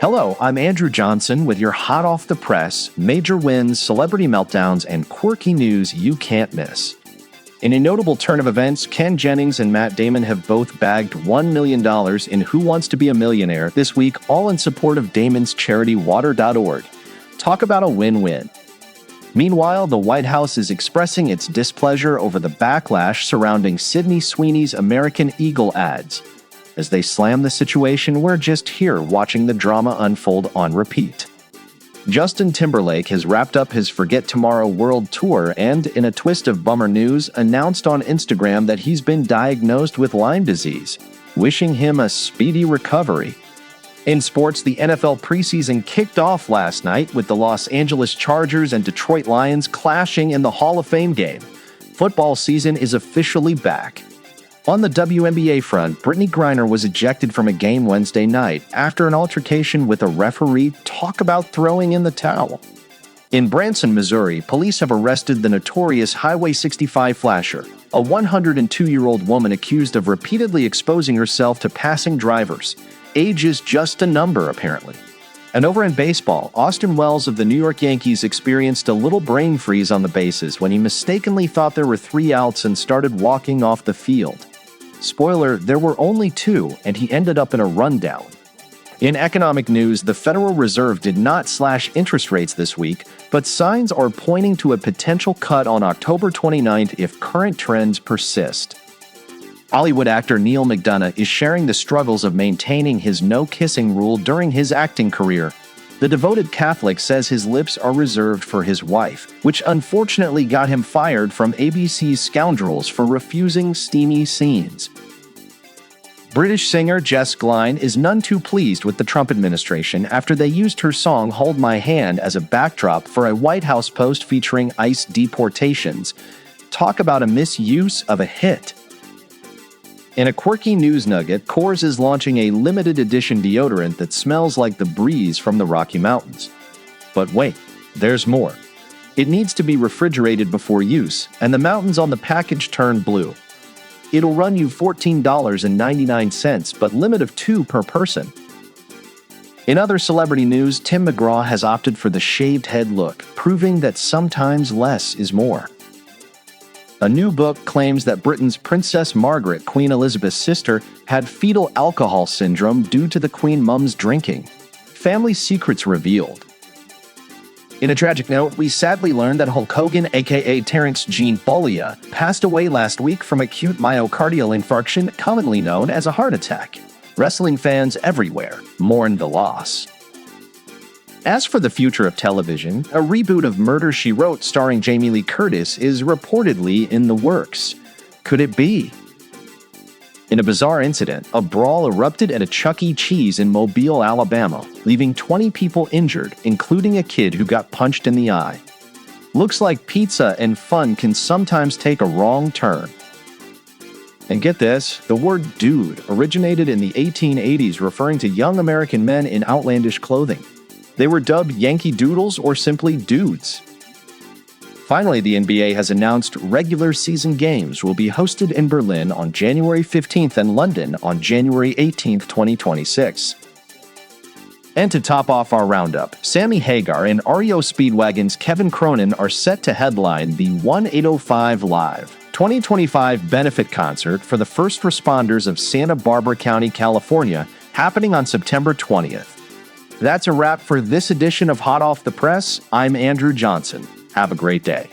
Hello, I'm Andrew Johnson with your hot off the press, major wins, celebrity meltdowns, and quirky news you can't miss. In a notable turn of events, Ken Jennings and Matt Damon have both bagged $1 million in Who Wants to Be a Millionaire this week, all in support of Damon's charity Water.org. Talk about a win-win. Meanwhile, the White House is expressing its displeasure over the backlash surrounding Sydney Sweeney's American Eagle ads. As they slam the situation, we're just here watching the drama unfold on repeat. Justin Timberlake has wrapped up his Forget Tomorrow World Tour and, in a twist of bummer news, announced on Instagram that he's been diagnosed with Lyme disease, wishing him a speedy recovery. In sports, the NFL preseason kicked off last night with the Los Angeles Chargers and Detroit Lions clashing in the Hall of Fame game. Football season is officially back. On the WNBA front, Brittany Griner was ejected from a game Wednesday night after an altercation with a referee. Talk about throwing in the towel. In Branson, Missouri, police have arrested the notorious Highway 65 flasher, a 102-year-old woman accused of repeatedly exposing herself to passing drivers. Age is just a number, apparently. And over in baseball, Austin Wells of the New York Yankees experienced a little brain freeze on the bases when he mistakenly thought there were 3 outs and started walking off the field. Spoiler, there were only 2, and he ended up in a rundown. In economic news, the Federal Reserve did not slash interest rates this week, but signs are pointing to a potential cut on October 29th if current trends persist. Hollywood actor Neil McDonough is sharing the struggles of maintaining his no-kissing rule during his acting career. The devoted Catholic says his lips are reserved for his wife, which unfortunately got him fired from ABC's Scoundrels for refusing steamy scenes. British singer Jess Glynne is none too pleased with the Trump administration after they used her song Hold My Hand as a backdrop for a White House post featuring ICE deportations. Talk about a misuse of a hit. In a quirky news nugget, Coors is launching a limited edition deodorant that smells like the breeze from the Rocky Mountains. But wait, there's more. It needs to be refrigerated before use, and the mountains on the package turn blue. It'll run you $14.99, but limit of 2 per person. In other celebrity news, Tim McGraw has opted for the shaved head look, proving that sometimes less is more. A new book claims that Britain's Princess Margaret, Queen Elizabeth's sister, had fetal alcohol syndrome due to the Queen Mum's drinking. Family secrets revealed. In a tragic note, we sadly learned that Hulk Hogan, aka Terrence Gene Bollea, passed away last week from acute myocardial infarction, commonly known as a heart attack. Wrestling fans everywhere mourn the loss. As for the future of television, a reboot of Murder, She Wrote starring Jamie Lee Curtis is reportedly in the works. Could it be? In a bizarre incident, a brawl erupted at a Chuck E. Cheese in Mobile, Alabama, leaving 20 people injured, including a kid who got punched in the eye. Looks like pizza and fun can sometimes take a wrong turn. And get this, the word dude originated in the 1880s, referring to young American men in outlandish clothing. They were dubbed Yankee Doodles or simply dudes. Finally, the NBA has announced regular season games will be hosted in Berlin on January 15th and London on January 18th, 2026. And to top off our roundup, Sammy Hagar and REO Speedwagon's Kevin Cronin are set to headline the 1805 Live 2025 benefit concert for the first responders of Santa Barbara County, California, happening on September 20th. That's a wrap for this edition of Hot Off the Press. I'm Andrew Johnson. Have a great day.